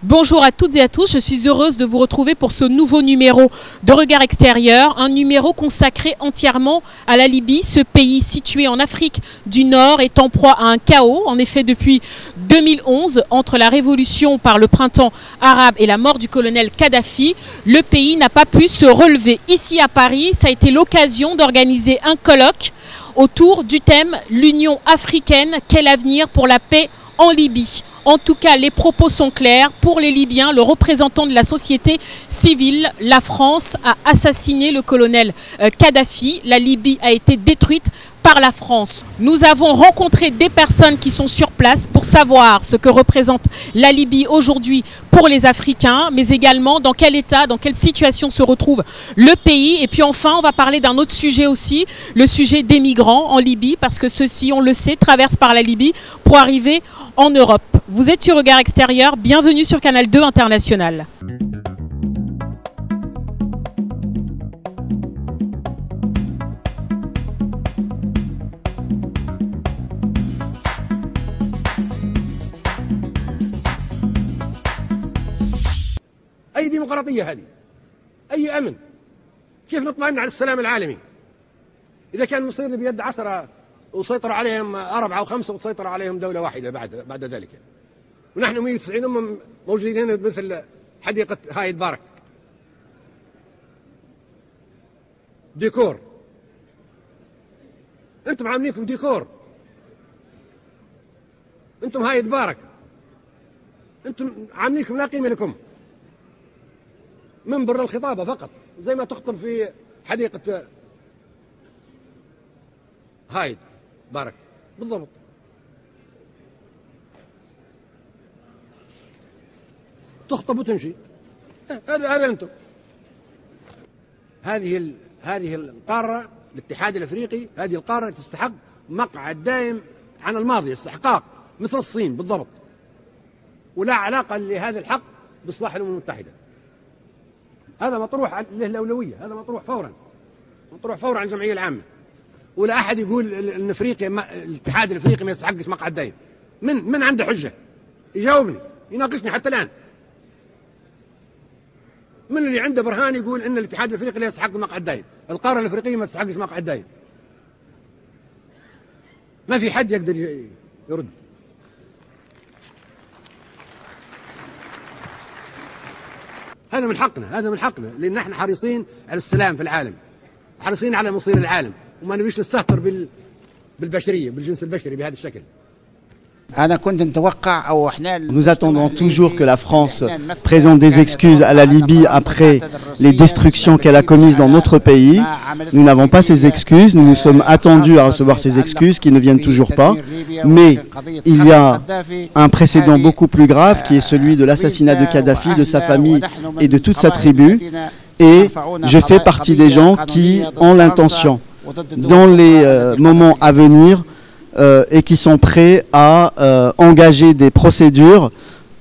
Bonjour à toutes et à tous, je suis heureuse de vous retrouver pour ce nouveau numéro de Regard Extérieur, un numéro consacré entièrement à la Libye, ce pays situé en Afrique du Nord est en proie à un chaos. En effet, depuis 2011, entre la révolution par le printemps arabe et la mort du colonel Kadhafi, le pays n'a pas pu se relever. Ici à Paris, ça a été l'occasion d'organiser un colloque autour du thème « L'Union africaine, quel avenir pour la paix en Libye ?» En tout cas, les propos sont clairs. Pour les Libyens, le représentant de la société civile, la France a assassiné le colonel Kadhafi. La Libye a été détruite par la France. Nous avons rencontré des personnes qui sont sur place pour savoir ce que représente la Libye aujourd'hui pour les Africains, mais également dans quel état, dans quelle situation se retrouve le pays. Et puis enfin, on va parler d'un autre sujet aussi, le sujet des migrants en Libye, parce que ceux-ci, on le sait, traversent par la Libye pour arriver en Europe. Vous êtes sur Regard Extérieur, bienvenue sur Canal 2 International. أي ديمقراطية هذه؟ أي أمن؟ كيف نطمئن على السلام العالمي؟ إذا كان مصير بيد 10 وسيطر عليهم 4 أو 5 وتسيطر عليهم دولة واحدة بعد ذلك. ونحن 190 هم موجودين هنا مثل حديقة هايد بارك. ديكور. أنتم عاملينكم ديكور. أنتم هايد بارك. أنتم عاملينكم لا قيمة لكم. منبر الخطابة فقط زي ما تخطب في حديقة هايد بارك بالضبط. تخطب وتمشي. هذا انتم. هذه القارة الاتحاد الافريقي، هذه القارة تستحق مقعد دائم عن الماضي، استحقاق مثل الصين بالضبط. ولا علاقة لهذا الحق بإصلاح الأمم المتحدة. هذا مطروح له الأولوية، هذا مطروح فورا. مطروح فورا على الجمعية العامة. ولا أحد يقول إن أفريقيا الاتحاد الأفريقي ما يستحقش مقعد دائم. من عنده حجة؟ يجاوبني، يناقشني حتى الآن. من اللي عنده برهان يقول إن الاتحاد الأفريقي لا يستحق مقعد دائم، القارة الأفريقية ما تستحقش مقعد دائم. ما في حد يقدر يرد. هذا من حقنا لأن احنا حريصين على السلام في العالم، حريصين على مصير العالم، وما نبيش نستهتر بالبشرية، بالجنس البشري بهذا الشكل. Nous attendons toujours que la France présente des excuses à la Libye après les destructions qu'elle a commises dans notre pays. Nous n'avons pas ces excuses, nous nous sommes attendus à recevoir ces excuses qui ne viennent toujours pas. Mais il y a un précédent beaucoup plus grave qui est celui de l'assassinat de Kadhafi, de sa famille et de toute sa tribu. Et je fais partie des gens qui ont l'intention, dans les moments à venir, et qui sont prêts à engager des procédures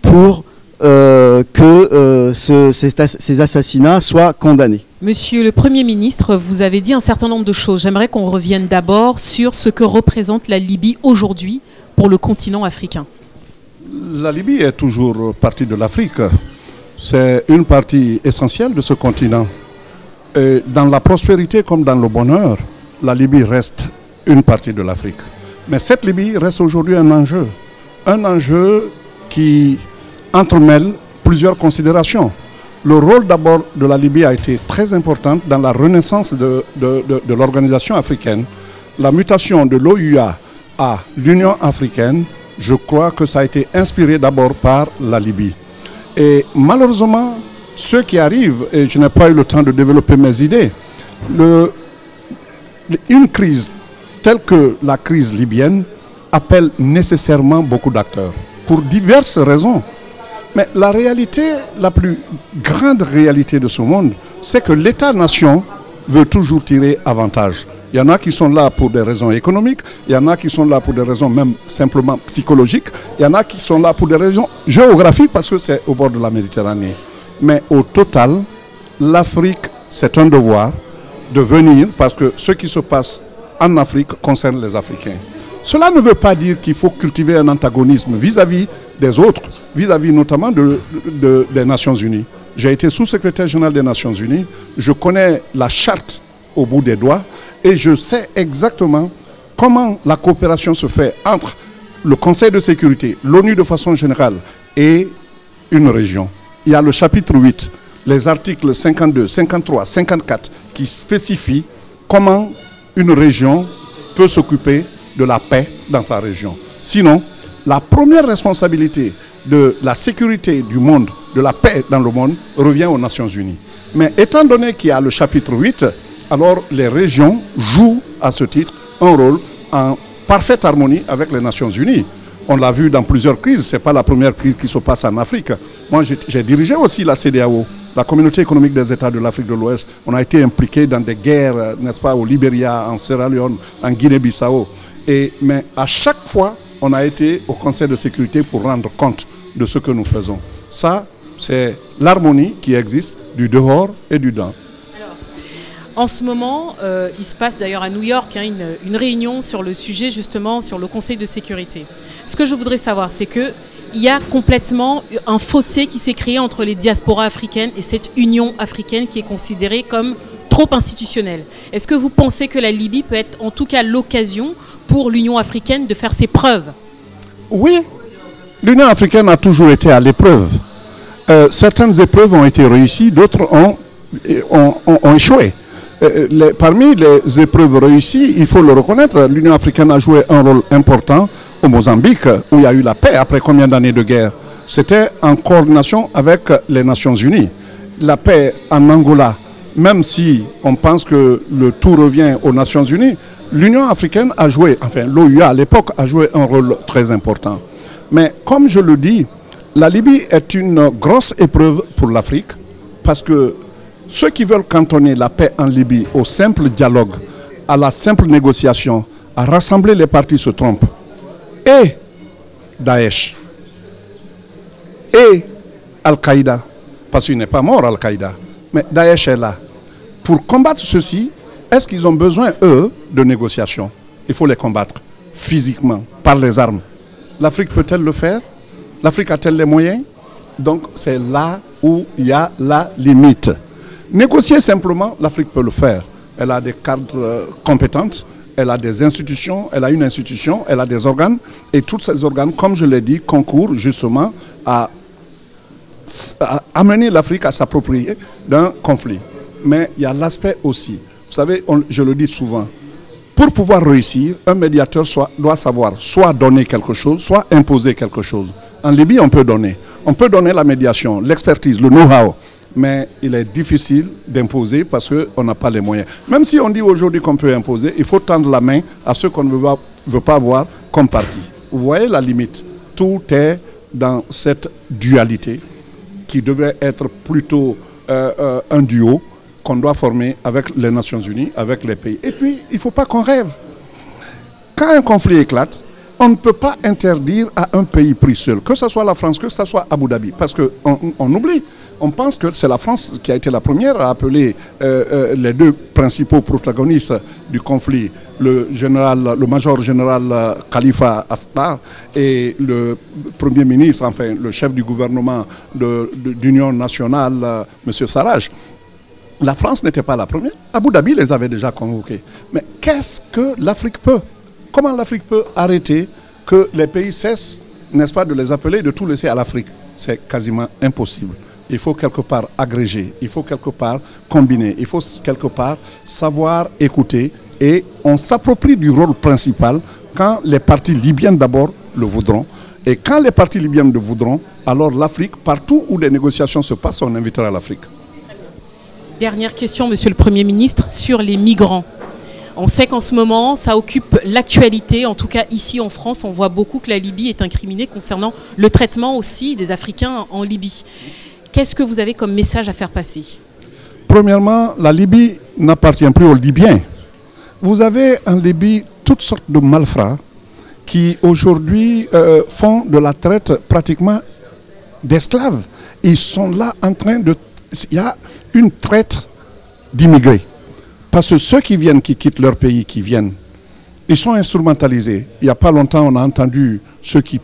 pour que ces assassinats soient condamnés. Monsieur le Premier ministre, vous avez dit un certain nombre de choses. J'aimerais qu'on revienne d'abord sur ce que représente la Libye aujourd'hui pour le continent africain. La Libye est toujours partie de l'Afrique. C'est une partie essentielle de ce continent. Et dans la prospérité comme dans le bonheur, la Libye reste une partie de l'Afrique. Mais cette Libye reste aujourd'hui un enjeu qui entremêle plusieurs considérations. Le rôle d'abord de la Libye a été très important dans la renaissance de l'organisation africaine. La mutation de l'OUA à l'Union africaine, je crois que ça a été inspiré d'abord par la Libye. Et malheureusement, ceux qui arrivent, et je n'ai pas eu le temps de développer mes idées, une crise telle que la crise libyenne appelle nécessairement beaucoup d'acteurs, pour diverses raisons. Mais la réalité, la plus grande réalité de ce monde, c'est que l'État-nation veut toujours tirer avantage. Il y en a qui sont là pour des raisons économiques, il y en a qui sont là pour des raisons même simplement psychologiques, il y en a qui sont là pour des raisons géographiques parce que c'est au bord de la Méditerranée. Mais au total, l'Afrique, c'est un devoir de venir parce que ce qui se passe en Afrique concerne les Africains. Cela ne veut pas dire qu'il faut cultiver un antagonisme vis-à-vis des autres, vis-à-vis notamment des Nations Unies. J'ai été sous-secrétaire général des Nations Unies, je connais la charte au bout des doigts et je sais exactement comment la coopération se fait entre le Conseil de sécurité, l'ONU de façon générale et une région. Il y a le chapitre 8, les articles 52, 53, 54 qui spécifient comment une région peut s'occuper de la paix dans sa région. Sinon, la première responsabilité de la sécurité du monde, de la paix dans le monde, revient aux Nations Unies. Mais étant donné qu'il y a le chapitre 8, alors les régions jouent à ce titre un rôle en parfaite harmonie avec les Nations Unies. On l'a vu dans plusieurs crises, ce n'est pas la première crise qui se passe en Afrique. Moi, j'ai dirigé aussi la CEDEAO, la Communauté économique des États de l'Afrique de l'Ouest. On a été impliqué dans des guerres, n'est-ce pas, au Libéria, en Sierra Leone, en Guinée-Bissau. Mais à chaque fois, on a été au Conseil de sécurité pour rendre compte de ce que nous faisons. Ça, c'est l'harmonie qui existe du dehors et du dedans. En ce moment, il se passe d'ailleurs à New York une réunion sur le sujet, justement, sur le Conseil de sécurité. Ce que je voudrais savoir, c'est qu'il y a complètement un fossé qui s'est créé entre les diasporas africaines et cette Union africaine qui est considérée comme trop institutionnelle. Est-ce que vous pensez que la Libye peut être en tout cas l'occasion pour l'Union africaine de faire ses preuves? Oui, l'Union africaine a toujours été à l'épreuve. Certaines épreuves ont été réussies, d'autres ont échoué. Parmi les épreuves réussies, il faut le reconnaître, l'Union africaine a joué un rôle important au Mozambique, où il y a eu la paix après combien d'années de guerre. C'était en coordination avec les Nations Unies. La paix en Angola, même si on pense que le tout revient aux Nations Unies, l'Union africaine a joué, enfin l'OUA à l'époque a joué un rôle très important. Mais comme je le dis, la Libye est une grosse épreuve pour l'Afrique, parce que ceux qui veulent cantonner la paix en Libye au simple dialogue, à la simple négociation, à rassembler les partis se trompent. Et Daesh, et Al-Qaïda, parce qu'il n'est pas mort Al-Qaïda, mais Daesh est là. Pour combattre ceci, est-ce qu'ils ont besoin, eux, de négociations? Il faut les combattre physiquement, par les armes. L'Afrique peut-elle le faire? L'Afrique a-t-elle les moyens? Donc c'est là où il y a la limite. Négocier simplement, l'Afrique peut le faire. Elle a des cadres compétentes, elle a des institutions, elle a une institution, elle a des organes. Et tous ces organes, comme je l'ai dit, concourent justement à amener l'Afrique à s'approprier d'un conflit. Mais il y a l'aspect aussi. Vous savez, je le dis souvent, pour pouvoir réussir, un médiateur doit savoir soit donner quelque chose, soit imposer quelque chose. En Libye, on peut donner. On peut donner la médiation, l'expertise, le know-how. Mais il est difficile d'imposer parce qu'on n'a pas les moyens. Même si on dit aujourd'hui qu'on peut imposer, il faut tendre la main à ceux qu'on ne veut pas voir comme parti. Vous voyez la limite. Tout est dans cette dualité qui devrait être plutôt un duo qu'on doit former avec les Nations Unies, avec les pays. Et puis, il ne faut pas qu'on rêve. Quand un conflit éclate, on ne peut pas interdire à un pays pris seul, que ce soit la France, que ce soit Abu Dhabi, parce qu'on oublie. On pense que c'est la France qui a été la première à appeler les deux principaux protagonistes du conflit, le major général Khalifa Haftar et le Premier ministre, enfin le chef du gouvernement d'Union nationale, M. Sarraj. La France n'était pas la première. Abu Dhabi les avait déjà convoqués. Mais qu'est-ce que l'Afrique peut? Comment l'Afrique peut arrêter que les pays cessent, n'est-ce pas, de les appeler et de tout laisser à l'Afrique? C'est quasiment impossible. Il faut quelque part agréger, il faut quelque part combiner, il faut quelque part savoir écouter et on s'approprie du rôle principal quand les parties libyennes d'abord le voudront. Et quand les parties libyennes le voudront, alors l'Afrique, partout où des négociations se passent, on invitera l'Afrique. Dernière question, Monsieur le Premier ministre, sur les migrants. On sait qu'en ce moment, ça occupe l'actualité. En tout cas, ici en France, on voit beaucoup que la Libye est incriminée concernant le traitement aussi des Africains en Libye. Qu'est-ce que vous avez comme message à faire passer? Premièrement, la Libye n'appartient plus aux Libyens. Vous avez en Libye toutes sortes de malfrats qui aujourd'hui font de la traite pratiquement d'esclaves. Ils sont là en train de... Il y a une traite d'immigrés. Parce que ceux qui viennent, qui quittent leur pays, qui viennent, ils sont instrumentalisés. Il n'y a pas longtemps, on a entendu ce qui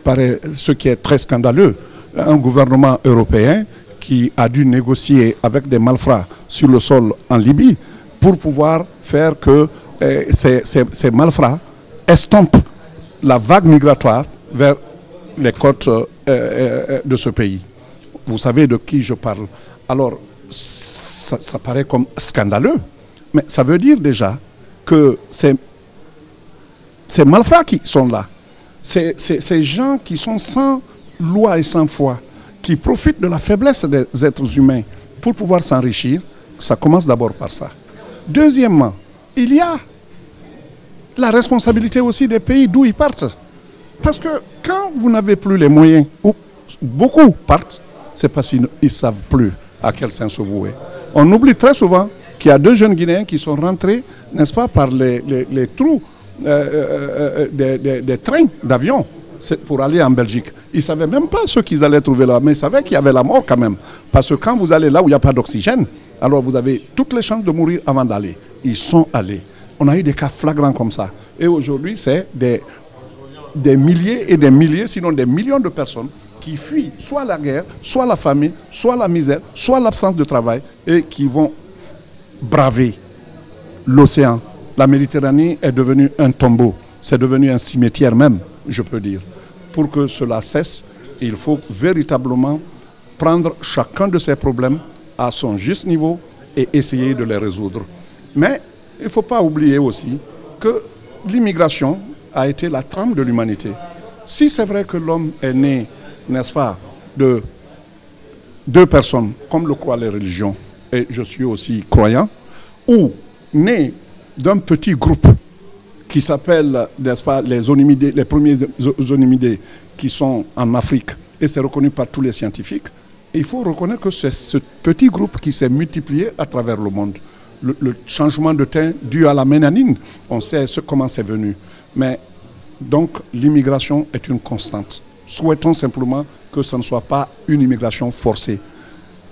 est très scandaleux, un gouvernement européen qui a dû négocier avec des malfrats sur le sol en Libye pour pouvoir faire que ces malfrats estompent la vague migratoire vers les côtes de ce pays. Vous savez de qui je parle. Alors, ça paraît comme scandaleux, mais ça veut dire déjà que ces malfrats qui sont là, ces gens qui sont sans loi et sans foi, qui profitent de la faiblesse des êtres humains pour pouvoir s'enrichir, ça commence d'abord par ça. Deuxièmement, il y a la responsabilité aussi des pays d'où ils partent. Parce que quand vous n'avez plus les moyens, ou beaucoup partent, c'est parce qu'ils ne savent plus à quel sens se vouer. On oublie très souvent qu'il y a 2 jeunes Guinéens qui sont rentrés, n'est-ce pas, par les trous des trains d'avion pour aller en Belgique. Ils ne savaient même pas ce qu'ils allaient trouver là, mais ils savaient qu'il y avait la mort quand même. Parce que quand vous allez là où il n'y a pas d'oxygène, alors vous avez toutes les chances de mourir avant d'aller. Ils sont allés. On a eu des cas flagrants comme ça. Et aujourd'hui, c'est des milliers et des milliers, sinon des millions de personnes qui fuient soit la guerre, soit la famine, soit la misère, soit l'absence de travail et qui vont braver l'océan. La Méditerranée est devenue un tombeau, c'est devenu un cimetière même, je peux dire. Pour que cela cesse, il faut véritablement prendre chacun de ces problèmes à son juste niveau et essayer de les résoudre. Mais il ne faut pas oublier aussi que l'immigration a été la trame de l'humanité. Si c'est vrai que l'homme est né, n'est-ce pas, de 2 personnes, comme le croient les religions, et je suis aussi croyant, ou né d'un petit groupe qui s'appelle, n'est-ce pas, les onimidés, les premiers onimidés qui sont en Afrique, et c'est reconnu par tous les scientifiques, et il faut reconnaître que c'est ce petit groupe qui s'est multiplié à travers le monde. Le changement de teint dû à la mélanine, on sait comment c'est venu. Mais donc l'immigration est une constante. Souhaitons simplement que ce ne soit pas une immigration forcée.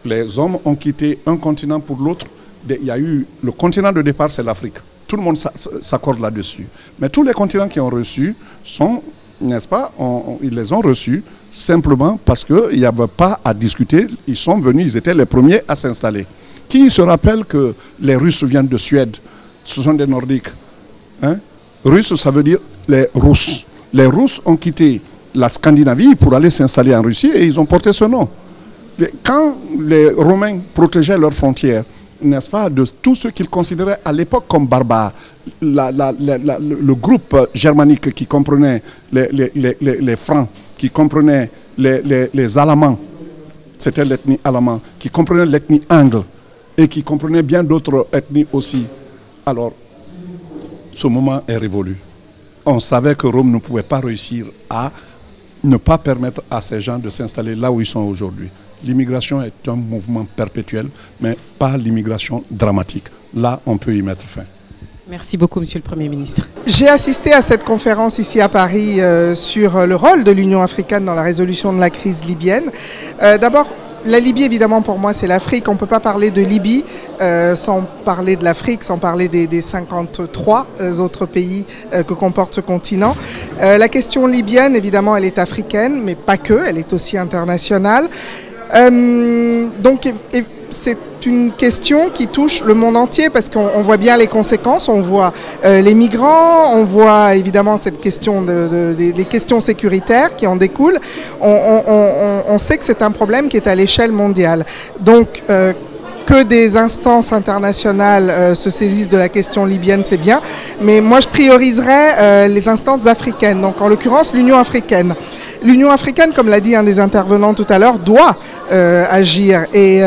Les hommes ont quitté un continent pour l'autre. Il y a eu le continent de départ, c'est l'Afrique. Tout le monde s'accorde là-dessus. Mais tous les continents qui ont reçu sont, n'est-ce pas, ils les ont reçus simplement parce qu'il n'y avait pas à discuter. Ils sont venus, ils étaient les premiers à s'installer. Qui se rappelle que les Russes viennent de Suède? Ce sont des Nordiques. Hein? Russes, ça veut dire les Russes. Les Russes ont quitté la Scandinavie pour aller s'installer en Russie et ils ont porté ce nom. Quand les Romains protégeaient leurs frontières, n'est-ce pas, de tout ce qu'ils considéraient à l'époque comme barbares, le groupe germanique qui comprenait les Francs, qui comprenait les Alamans, c'était l'ethnie allemande, qui comprenait l'ethnie angle, et qui comprenait bien d'autres ethnies aussi. Alors, ce moment est révolu. On savait que Rome ne pouvait pas réussir à ne pas permettre à ces gens de s'installer là où ils sont aujourd'hui. L'immigration est un mouvement perpétuel, mais pas l'immigration dramatique. Là, on peut y mettre fin. Merci beaucoup, Monsieur le Premier ministre. J'ai assisté à cette conférence ici à Paris sur le rôle de l'Union africaine dans la résolution de la crise libyenne. D'abord, la Libye, évidemment, pour moi, c'est l'Afrique. On ne peut pas parler de Libye sans parler de l'Afrique, sans parler des 53 autres pays que comporte ce continent. La question libyenne, évidemment, elle est africaine, mais pas que, elle est aussi internationale. Donc, c'est une question qui touche le monde entier parce qu'on voit bien les conséquences, on voit les migrants, on voit évidemment cette question des questions sécuritaires qui en découlent. On sait que c'est un problème qui est à l'échelle mondiale. Donc, que des instances internationales se saisissent de la question libyenne, c'est bien, mais moi je prioriserais les instances africaines, donc en l'occurrence l'Union africaine. L'Union africaine, comme l'a dit un des intervenants tout à l'heure, doit agir et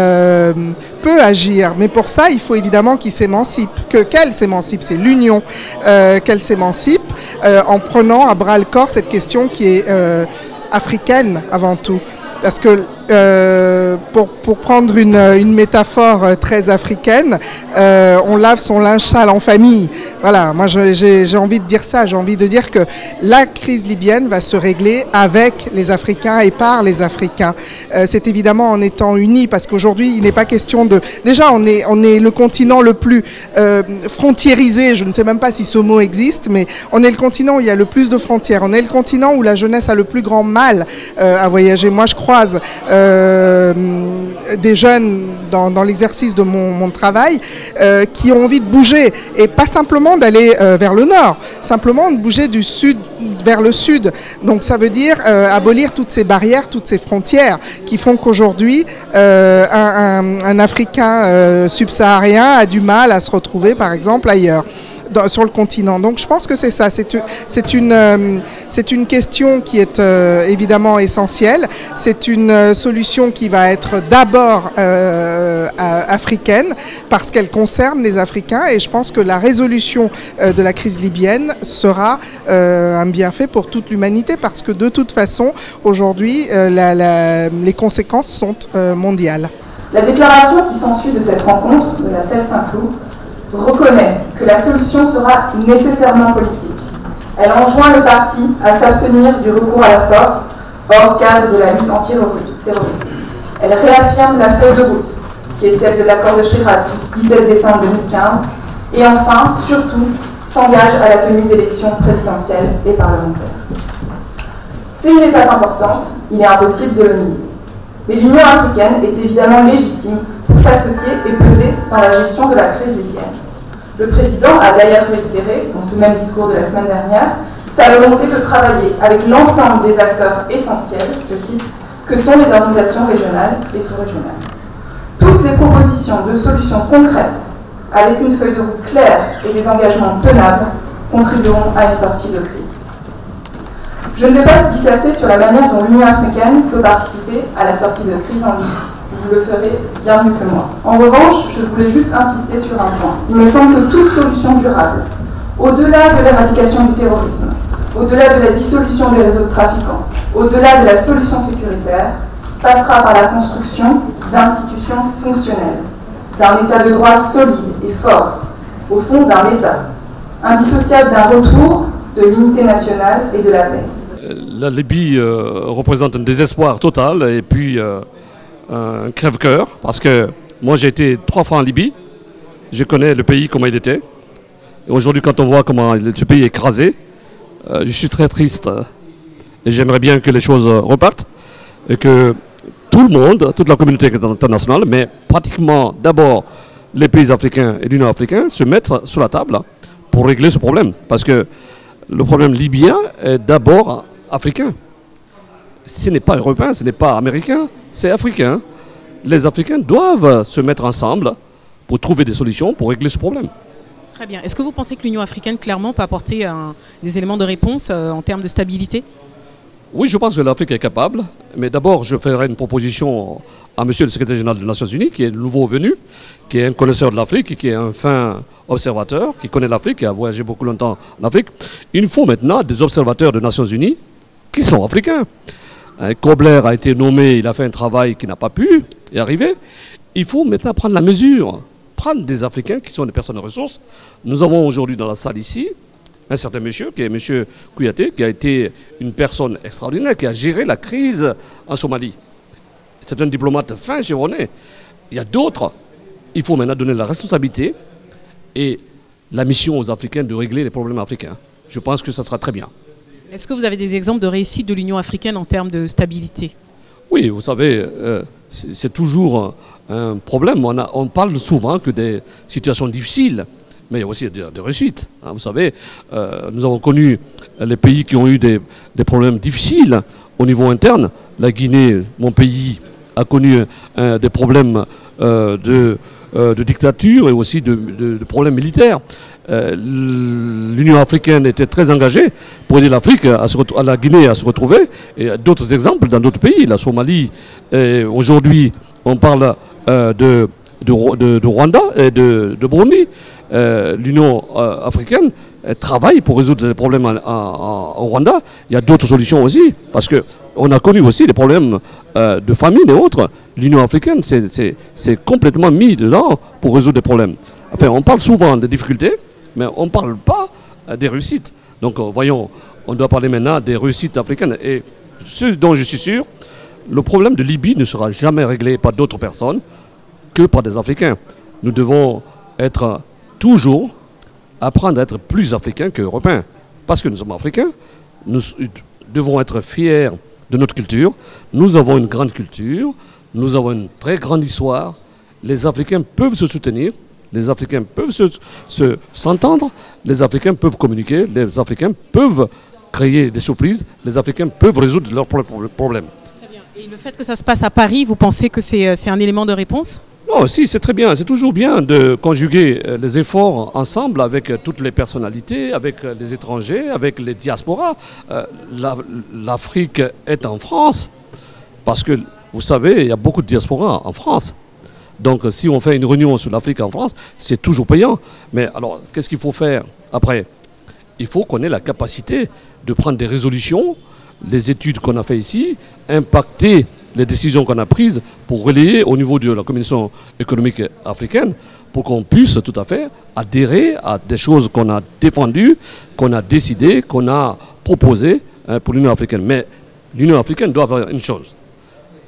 peut agir, mais pour ça il faut évidemment qu'il s'émancipe, qu'elle s'émancipe, c'est l'Union, qu'elle s'émancipe en prenant à bras le corps cette question qui est africaine avant tout. Parce que pour prendre une métaphore très africaine, on lave son linge sale en famille. Voilà, moi j'ai envie de dire ça, j'ai envie de dire que la crise libyenne va se régler avec les Africains et par les Africains. C'est évidemment en étant unis, parce qu'aujourd'hui il n'est pas question de... Déjà on est le continent le plus frontiérisé, je ne sais même pas si ce mot existe, mais on est le continent où il y a le plus de frontières, on est le continent où la jeunesse a le plus grand mal à voyager. Moi je croise des jeunes dans l'exercice de mon travail qui ont envie de bouger, et pas simplement d'aller vers le nord, simplement de bouger du sud vers le sud. Donc ça veut dire abolir toutes ces barrières, toutes ces frontières qui font qu'aujourd'hui un Africain subsaharien a du mal à se retrouver par exemple ailleurs, sur le continent. Donc je pense que c'est ça, c'est une question qui est évidemment essentielle, c'est une solution qui va être d'abord africaine parce qu'elle concerne les Africains, et je pense que la résolution de la crise libyenne sera un bienfait pour toute l'humanité, parce que de toute façon aujourd'hui les conséquences sont mondiales. La déclaration qui s'ensuit de cette rencontre de la CEL Saint-Cloud reconnaît que la solution sera nécessairement politique. Elle enjoint les partis à s'abstenir du recours à la force hors cadre de la lutte anti-terroriste. Elle réaffirme la feuille de route, qui est celle de l'accord de Chirac du 17 décembre 2015, et enfin, surtout, s'engage à la tenue d'élections présidentielles et parlementaires. C'est une étape importante, il est impossible de le nier. Mais l'Union africaine est évidemment légitime pour s'associer et peser dans la gestion de la crise libyenne. Le président a d'ailleurs réitéré, dans ce même discours de la semaine dernière, sa volonté de travailler avec l'ensemble des acteurs essentiels, je cite, que sont les organisations régionales et sous-régionales. Toutes les propositions de solutions concrètes, avec une feuille de route claire et des engagements tenables, contribueront à une sortie de crise. Je ne vais pas disserter sur la manière dont l'Union africaine peut participer à la sortie de crise en Libye. Vous le ferez bien mieux que moi. En revanche, je voulais juste insister sur un point. Il me semble que toute solution durable, au-delà de l'éradication du terrorisme, au-delà de la dissolution des réseaux de trafiquants, au-delà de la solution sécuritaire, passera par la construction d'institutions fonctionnelles, d'un État de droit solide et fort, au fond d'un État, indissociable d'un retour de l'unité nationale et de la paix. La Libye représente un désespoir total et puis un crève-cœur, parce que moi j'ai été 3 fois en Libye, je connais le pays comment il était, et aujourd'hui quand on voit comment ce pays est écrasé, je suis très triste et j'aimerais bien que les choses repartent et que tout le monde, toute la communauté internationale, mais pratiquement d'abord les pays africains et l'Union africaine se mettent sur la table pour régler ce problème, parce que le problème libyen est d'abord africain. Ce n'est pas européen, ce n'est pas américain, c'est africain. Les Africains doivent se mettre ensemble pour trouver des solutions pour régler ce problème. Très bien. Est-ce que vous pensez que l'Union africaine, clairement, peut apporter des éléments de réponse en termes de stabilité? Oui, je pense que l'Afrique est capable. Mais d'abord, je ferai une proposition à monsieur le secrétaire général des Nations Unies, qui est le nouveau venu, qui est un connaisseur de l'Afrique, qui est un fin observateur, qui connaît l'Afrique, qui a voyagé beaucoup longtemps en Afrique. Il faut maintenant des observateurs des Nations Unies qui sont africains. Kobler a été nommé, il a fait un travail qui n'a pas pu y arriver. Il faut maintenant prendre la mesure, prendre des Africains qui sont des personnes de ressources. Nous avons aujourd'hui dans la salle ici un certain monsieur, qui est monsieur Kouyaté, qui a été une personne extraordinaire, qui a géré la crise en Somalie. C'est un diplomate fin gironais. Il y a d'autres. Il faut maintenant donner la responsabilité et la mission aux Africains de régler les problèmes africains. Je pense que ça sera très bien. Est-ce que vous avez des exemples de réussite de l'Union africaine en termes de stabilité? Oui, vous savez, c'est toujours un problème. On parle souvent que des situations difficiles, mais il y a aussi des réussites. Vous savez, nous avons connu les pays qui ont eu des problèmes difficiles au niveau interne. La Guinée, mon pays, a connu des problèmes de dictature et aussi de problèmes militaires. L'Union africaine était très engagée pour aider l'Afrique, à la Guinée à se retrouver. Et d'autres exemples dans d'autres pays, la Somalie. Aujourd'hui, on parle de Rwanda et de Burundi. L'Union africaine travaille pour résoudre les problèmes au Rwanda, il y a d'autres solutions aussi. Parce qu'on a connu aussi des problèmes de famine et autres. L'Union africaine s'est complètement mis dedans pour résoudre des problèmes. Enfin, on parle souvent des difficultés, mais on ne parle pas des réussites. Donc voyons, on doit parler maintenant des réussites africaines. Et ce dont je suis sûr, le problème de Libye ne sera jamais réglé par d'autres personnes que par des Africains. Nous devons être toujours, apprendre à être plus Africains qu'Européens. Parce que nous sommes Africains, nous devons être fiers de notre culture. Nous avons une grande culture, nous avons une très grande histoire. Les Africains peuvent se soutenir, les Africains peuvent s'entendre, les Africains peuvent communiquer, les Africains peuvent créer des surprises, les Africains peuvent résoudre leurs problèmes. Très bien. Et le fait que ça se passe à Paris, vous pensez que c'est un élément de réponse ? Non, si, c'est très bien. C'est toujours bien de conjuguer les efforts ensemble avec toutes les personnalités, avec les étrangers, avec les diasporas. L'Afrique est en France parce que, vous savez, il y a beaucoup de diasporas en France. Donc, si on fait une réunion sur l'Afrique en France, c'est toujours payant. Mais alors, qu'est-ce qu'il faut faire après? Il faut qu'on ait la capacité de prendre des résolutions, les études qu'on a fait ici, impacter les décisions qu'on a prises pour relayer au niveau de la Commission économique africaine pour qu'on puisse tout à fait adhérer à des choses qu'on a défendues, qu'on a décidées, qu'on a proposées pour l'Union africaine. Mais l'Union africaine doit avoir une chose.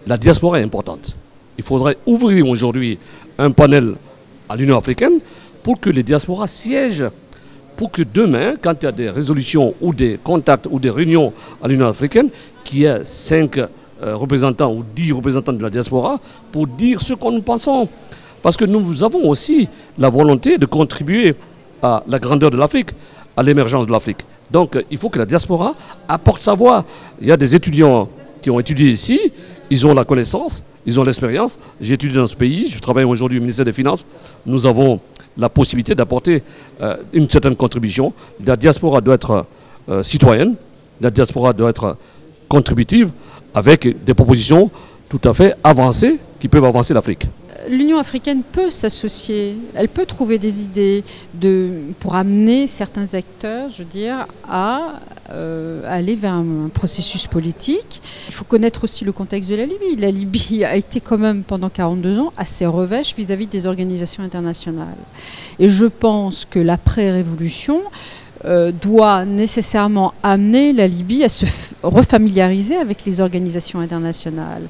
La diaspora est importante. Il faudrait ouvrir aujourd'hui un panel à l'Union africaine pour que les diasporas siègent, pour que demain, quand il y a des résolutions ou des contacts ou des réunions à l'Union africaine, qu'il y ait 5 représentants ou 10 représentants de la diaspora pour dire ce qu'on nous pensons. Parce que nous avons aussi la volonté de contribuer à la grandeur de l'Afrique, à l'émergence de l'Afrique. Donc il faut que la diaspora apporte sa voix. Il y a des étudiants qui ont étudié ici, ils ont la connaissance, ils ont l'expérience. J'ai étudié dans ce pays, je travaille aujourd'hui au ministère des Finances. Nous avons la possibilité d'apporter une certaine contribution. La diaspora doit être citoyenne, la diaspora doit être contributive, avec des propositions tout à fait avancées qui peuvent avancer l'Afrique. L'Union africaine peut s'associer, elle peut trouver des idées pour amener certains acteurs, je veux dire, à aller vers un processus politique. Il faut connaître aussi le contexte de la Libye. La Libye a été quand même pendant 42 ans assez revêche vis-à-vis des organisations internationales. Et je pense que l'après-révolution doit nécessairement amener la Libye à se refamiliariser avec les organisations internationales,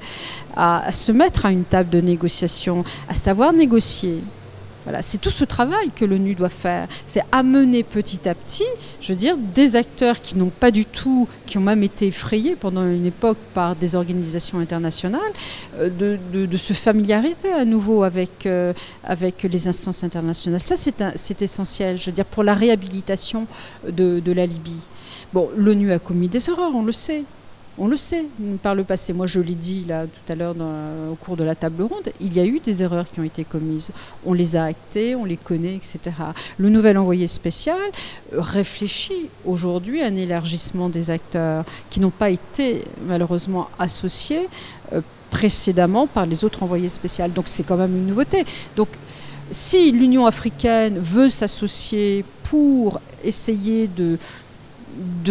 à se mettre à une table de négociation, à savoir négocier. Voilà, c'est tout ce travail que l'ONU doit faire. C'est amener petit à petit, je veux dire, des acteurs qui n'ont pas du tout, qui ont même été effrayés pendant une époque par des organisations internationales, de se familiariser à nouveau avec les instances internationales. Ça, c'est essentiel, je veux dire, pour la réhabilitation de la Libye. Bon, l'ONU a commis des erreurs, on le sait. On le sait par le passé. Moi, je l'ai dit là tout à l'heure au cours de la table ronde, il y a eu des erreurs qui ont été commises. On les a actées, on les connaît, etc. Le nouvel envoyé spécial réfléchit aujourd'hui à un élargissement des acteurs qui n'ont pas été malheureusement associés précédemment par les autres envoyés spéciaux. Donc c'est quand même une nouveauté. Donc si l'Union africaine veut s'associer pour essayer de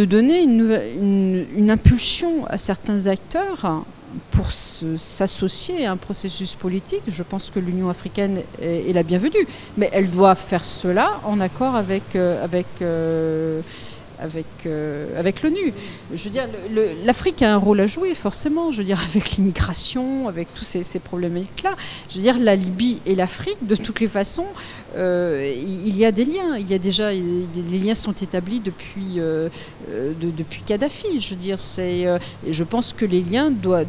donner une impulsion à certains acteurs pour s'associer à un processus politique, je pense que l'Union africaine est la bienvenue. Mais elle doit faire cela en accord avec l'ONU. Je veux dire, l'Afrique a un rôle à jouer, forcément, je veux dire, avec l'immigration, avec tous ces problématiques-là. Je veux dire, la Libye et l'Afrique, de toutes les façons, il y a des liens. Il y a déjà, les liens sont établis depuis Kadhafi. Je veux dire, je pense que les liens doivent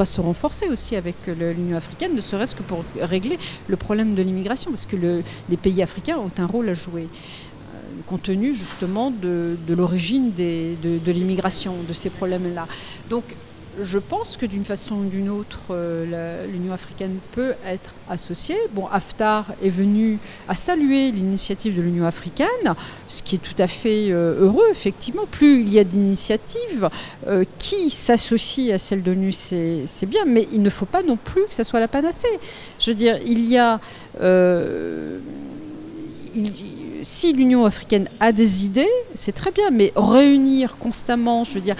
se renforcer aussi avec l'Union africaine, ne serait-ce que pour régler le problème de l'immigration, parce que les pays africains ont un rôle à jouer, compte tenu justement de l'origine de l'immigration, de ces problèmes-là. Donc je pense que d'une façon ou d'une autre, l'Union africaine peut être associée. Bon, Haftar est venu à saluer l'initiative de l'Union africaine, ce qui est tout à fait heureux, effectivement. Plus il y a d'initiatives qui s'associent à celle de l'ONU, c'est bien, mais il ne faut pas non plus que ça soit la panacée. Je veux dire, il y a... si l'Union africaine a des idées, c'est très bien, mais réunir constamment, je veux dire,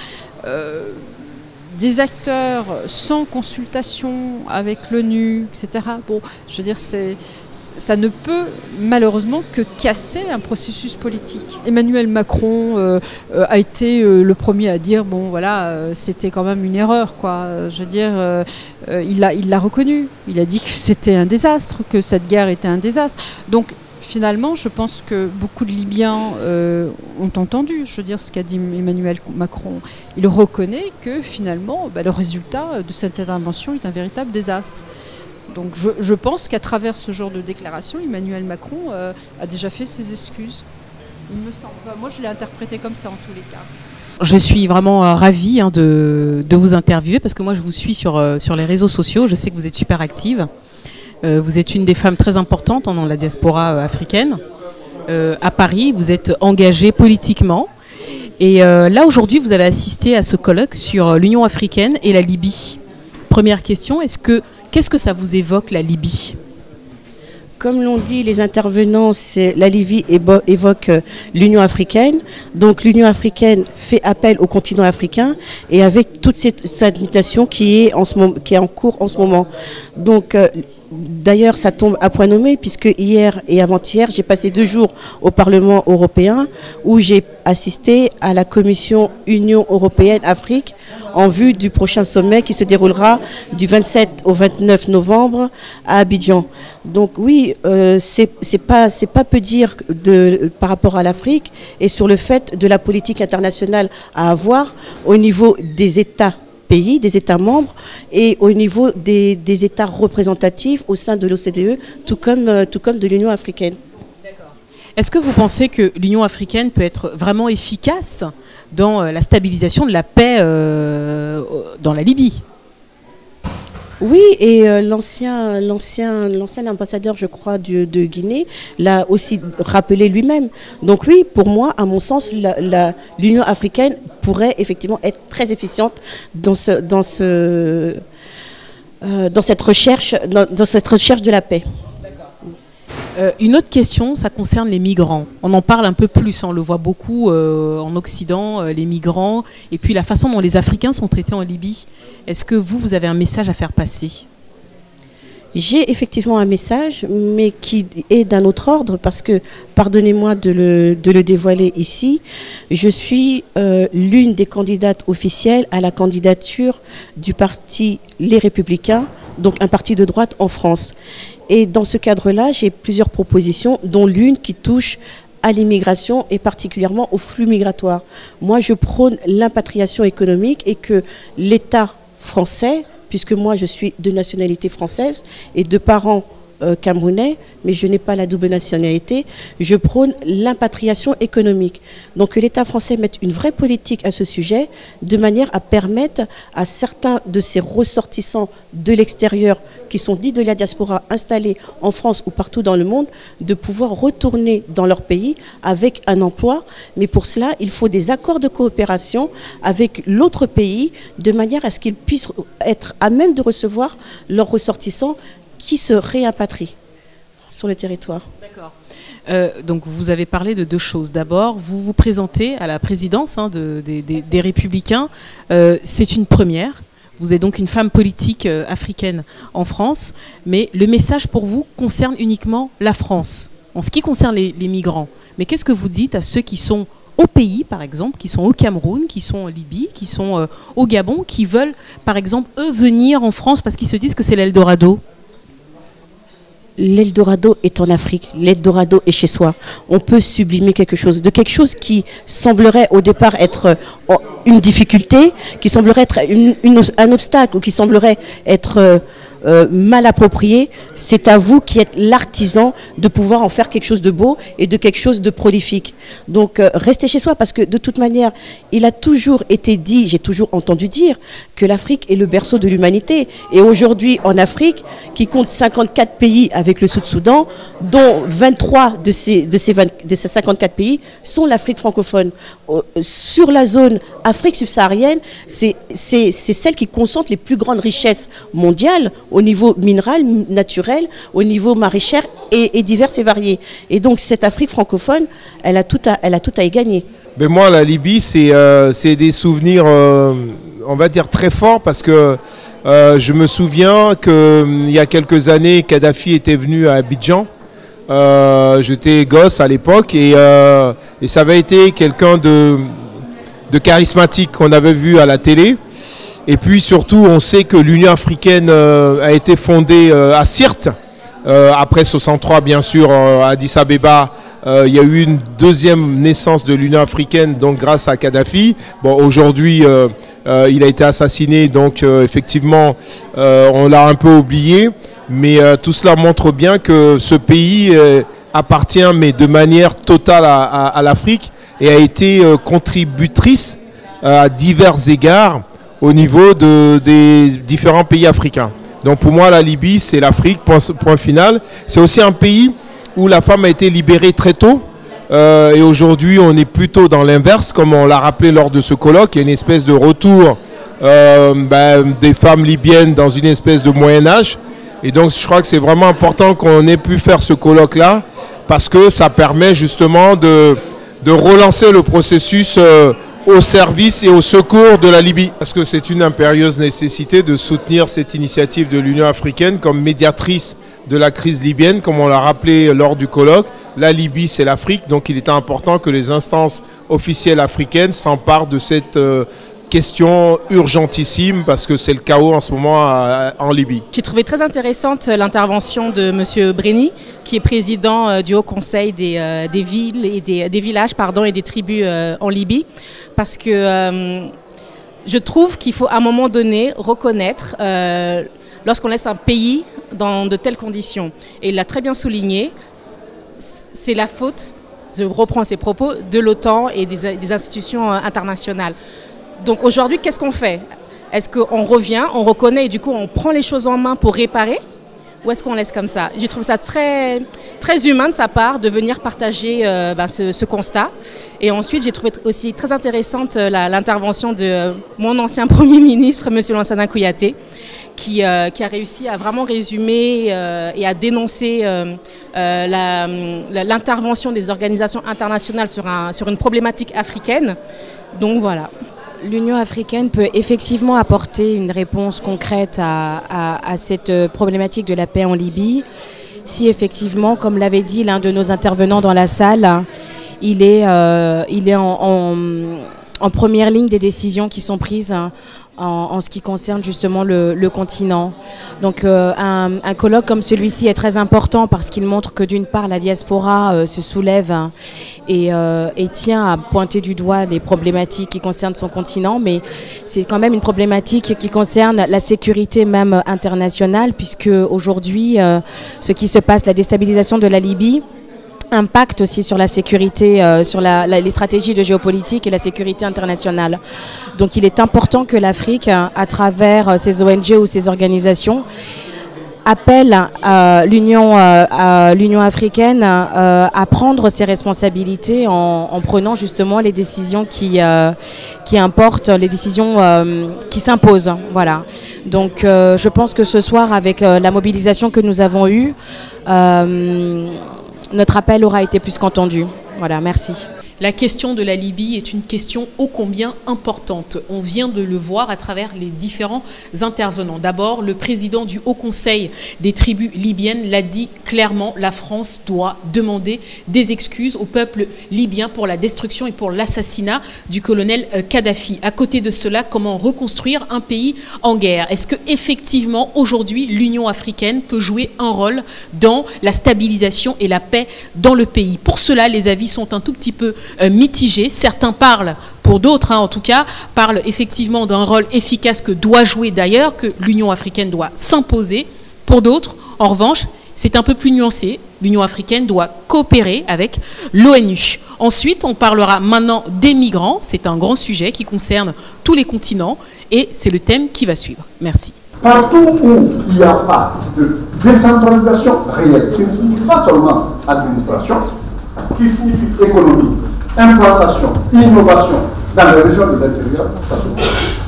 des acteurs sans consultation avec l'ONU, etc. Bon, je veux dire, ça ne peut malheureusement que casser un processus politique. Emmanuel Macron a été le premier à dire, bon voilà, c'était quand même une erreur, quoi. Je veux dire, il l'a reconnu. Il a dit que c'était un désastre, que cette guerre était un désastre. Donc, finalement, je pense que beaucoup de Libyens ont entendu, je veux dire, ce qu'a dit Emmanuel Macron. Il reconnaît que finalement, le résultat de cette intervention est un véritable désastre. Donc je pense qu'à travers ce genre de déclaration, Emmanuel Macron a déjà fait ses excuses. Il me semble. Moi, je l'ai interprété comme ça en tous les cas. Je suis vraiment ravie de vous interviewer parce que moi, je vous suis sur les réseaux sociaux. Je sais que vous êtes super active. Vous êtes une des femmes très importantes dans la diaspora africaine. À Paris, vous êtes engagée politiquement. Et là, aujourd'hui, vous avez assisté à ce colloque sur l'Union africaine et la Libye. Première question, qu'est-ce que ça vous évoque, la Libye ? Comme l'ont dit les intervenants, la Libye évoque l'Union africaine. Donc l'Union africaine fait appel au continent africain et avec toute cette administration qui est en cours en ce moment. Donc d'ailleurs, ça tombe à point nommé puisque hier et avant-hier, j'ai passé 2 jours au Parlement européen où j'ai assisté à la commission Union européenne-Afrique en vue du prochain sommet qui se déroulera du 27 au 29 novembre à Abidjan. Donc oui, c'est pas peu dire par rapport à l'Afrique et sur le fait de la politique internationale à avoir au niveau des États pays, des États membres et au niveau des États représentatifs au sein de l'OCDE, tout comme de l'Union africaine. D'accord. Est-ce que vous pensez que l'Union africaine peut être vraiment efficace dans la stabilisation de la paix dans la Libye ? Oui, et l'ancien ambassadeur, je crois, de Guinée l'a aussi rappelé lui-même. Donc oui, pour moi, à mon sens, l'Union africaine pourrait effectivement être très efficiente dans cette recherche de la paix. Une autre question, ça concerne les migrants. On en parle un peu plus, on le voit beaucoup en Occident, les migrants, et puis la façon dont les Africains sont traités en Libye. Est-ce que vous avez un message à faire passer ? J'ai effectivement un message, mais qui est d'un autre ordre, parce que, pardonnez-moi de le dévoiler ici, je suis l'une des candidates officielles à la candidature du parti Les Républicains, donc un parti de droite en France. Et dans ce cadre-là, j'ai plusieurs propositions, dont l'une qui touche à l'immigration et particulièrement aux flux migratoires. Moi, je prône l'impatriation économique et que l'État français, puisque moi je suis de nationalité française et de parents camerounais, mais je n'ai pas la double nationalité, je prône l'impatriation économique. Donc que l'État français mette une vraie politique à ce sujet, de manière à permettre à certains de ces ressortissants de l'extérieur, qui sont dits de la diaspora installés en France ou partout dans le monde, de pouvoir retourner dans leur pays avec un emploi. Mais pour cela, il faut des accords de coopération avec l'autre pays, de manière à ce qu'ils puissent être à même de recevoir leurs ressortissants qui se réimpatrient sur le territoire. D'accord. Donc vous avez parlé de 2 choses. D'abord, vous vous présentez à la présidence des Républicains. C'est une première. Vous êtes donc une femme politique africaine en France. Mais le message pour vous concerne uniquement la France, en ce qui concerne les migrants. Mais qu'est-ce que vous dites à ceux qui sont au pays, par exemple, qui sont au Cameroun, qui sont en Libye, qui sont au Gabon, qui veulent, par exemple, eux, venir en France parce qu'ils se disent que c'est l'Eldorado ? L'Eldorado est en Afrique, l'Eldorado est chez soi. On peut sublimer quelque chose qui semblerait au départ être une difficulté, qui semblerait être un obstacle ou qui semblerait être mal approprié. C'est à vous qui êtes l'artisan de pouvoir en faire quelque chose de beau et de quelque chose de prolifique. Donc restez chez soi parce que de toute manière, il a toujours été dit, j'ai toujours entendu dire que l'Afrique est le berceau de l'humanité. Et aujourd'hui en Afrique, qui compte 54 pays avec le Sud-Soudan, dont 23 de ces 54 pays sont l'Afrique francophone. Sur la zone Afrique subsaharienne, c'est celle qui concentre les plus grandes richesses mondiales au niveau minéral, naturel, au niveau maraîcher et divers et variés. Et donc cette Afrique francophone, elle a tout à y gagner. Mais moi, la Libye, c'est des souvenirs, on va dire, très forts parce que je me souviens qu'il y a quelques années, Kadhafi était venu à Abidjan. J'étais gosse à l'époque et ça avait été quelqu'un de charismatique qu'on avait vu à la télé. Et puis surtout, on sait que l'Union africaine a été fondée à Sirte. Après 63, bien sûr, à Addis Abeba, il y a eu une deuxième naissance de l'Union africaine, donc grâce à Kadhafi. Bon, aujourd'hui, il a été assassiné, donc effectivement, on l'a un peu oublié. Mais tout cela montre bien que ce pays appartient, mais de manière totale à l'Afrique et a été contributrice à divers égards au niveau des différents pays africains. Donc pour moi, la Libye, c'est l'Afrique, point final. C'est aussi un pays où la femme a été libérée très tôt. Et aujourd'hui, on est plutôt dans l'inverse, comme on l'a rappelé lors de ce colloque. Il y a une espèce de retour des femmes libyennes dans une espèce de Moyen-Âge. Et donc, je crois que c'est vraiment important qu'on ait pu faire ce colloque-là parce que ça permet justement de relancer le processus au service et au secours de la Libye. Parce que c'est une impérieuse nécessité de soutenir cette initiative de l'Union africaine comme médiatrice de la crise libyenne, comme on l'a rappelé lors du colloque. La Libye, c'est l'Afrique, donc il est important que les instances officielles africaines s'emparent de cette question urgentissime parce que c'est le chaos en ce moment en Libye. J'ai trouvé très intéressante l'intervention de M. Breni, qui est président du Haut Conseil des villes et des villages et des tribus en Libye, parce que je trouve qu'il faut à un moment donné reconnaître lorsqu'on laisse un pays dans de telles conditions. Et il l'a très bien souligné, c'est la faute, je reprends ses propos, de l'OTAN et des institutions internationales. Donc aujourd'hui, qu'est-ce qu'on fait? Est-ce qu'on revient, on reconnaît et du coup on prend les choses en main pour réparer? Ou est-ce qu'on laisse comme ça? Je trouve ça très, très humain de sa part de venir partager ce constat. Et ensuite, j'ai trouvé aussi très intéressante l'intervention de mon ancien Premier ministre, M. Lansana Kouyaté, qui a réussi à vraiment résumer et à dénoncer l'intervention des organisations internationales sur une problématique africaine. Donc voilà. L'Union africaine peut effectivement apporter une réponse concrète à cette problématique de la paix en Libye, si effectivement, comme l'avait dit l'un de nos intervenants dans la salle, il est en première ligne des décisions qui sont prises en ce qui concerne justement le continent. Donc un colloque comme celui-ci est très important parce qu'il montre que d'une part la diaspora se soulève et tient à pointer du doigt les problématiques qui concernent son continent, mais c'est quand même une problématique qui concerne la sécurité même internationale, puisque aujourd'hui ce qui se passe, la déstabilisation de la Libye, impact aussi sur la sécurité, sur les stratégies de géopolitique et la sécurité internationale. Donc il est important que l'Afrique, à travers ses ONG ou ses organisations, appelle l'Union africaine à prendre ses responsabilités en prenant justement les décisions qui importent, les décisions qui s'imposent. Voilà. Donc je pense que ce soir, avec la mobilisation que nous avons eue, notre appel aura été plus qu'entendu. Voilà, merci. La question de la Libye est une question ô combien importante. On vient de le voir à travers les différents intervenants. D'abord, le président du Haut Conseil des tribus libyennes l'a dit clairement, la France doit demander des excuses au peuple libyen pour la destruction et pour l'assassinat du colonel Kadhafi. À côté de cela, comment reconstruire un pays en guerre? Est-ce que effectivement aujourd'hui l'Union africaine peut jouer un rôle dans la stabilisation et la paix dans le pays? Pour cela, les avis sont un tout petit peu mitigés. Certains parlent, pour d'autres en tout cas, parlent effectivement d'un rôle efficace que doit jouer d'ailleurs, que l'Union africaine doit s'imposer. Pour d'autres, en revanche, c'est un peu plus nuancé. L'Union africaine doit coopérer avec l'ONU. Ensuite, on parlera maintenant des migrants. C'est un grand sujet qui concerne tous les continents et c'est le thème qui va suivre. Merci. Partout où il n'y a pas de décentralisation réelle, qui ne signifie pas seulement administration, qui signifie économie, implantation, innovation dans les régions de l'intérieur, ça se trouve.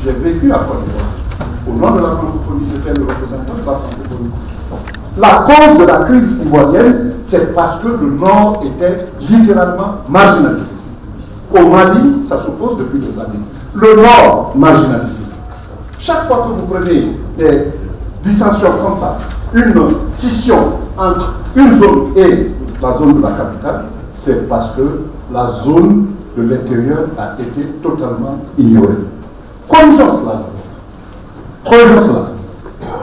J'ai vécu à Côte d'Ivoire. Au nom de la francophonie, j'étais le représentant représentant de la francophonie. La cause de la crise ivoirienne, c'est parce que le Nord était littéralement marginalisé. Au Mali, ça s'oppose depuis des années. Le Nord marginalisé. Chaque fois que vous prenez des dissensions comme ça, une scission entre une zone et la zone de la capitale, c'est parce que la zone de l'intérieur a été totalement ignorée. Corrigeons cela. Corrigeons cela.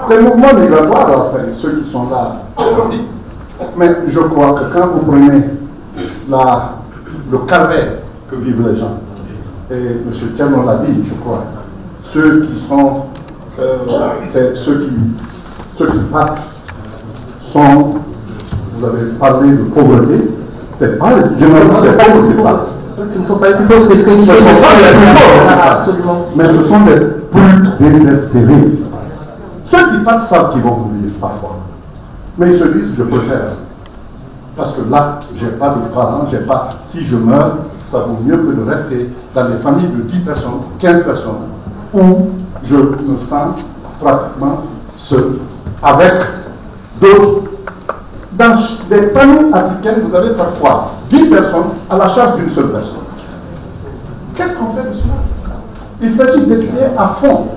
Les mouvements migratoires, enfin, ceux qui sont là, mais je crois que quand vous prenez le calvaire que vivent les gens, et M. Tianon l'a dit, je crois, ceux qui sont, ceux qui partent sont, vous avez parlé de pauvreté, c'est pas généralement les pauvres qui partent. Ce ne sont pas les plus pauvres, c'est ce que disait absolument. Mais ce sont les plus désespérés. Ceux qui partent savent qu'ils vont mourir parfois. Mais ils se disent, je préfère. Parce que là, je n'ai pas de parents, si je meurs, ça vaut mieux que de rester dans des familles de 10 personnes, 15 personnes, où je me sens pratiquement seul. Avec d'autres. Dans les familles africaines, vous avez parfois 10 personnes à la charge d'une seule personne. Qu'est-ce qu'on fait de cela? Il s'agit d'étudier à fond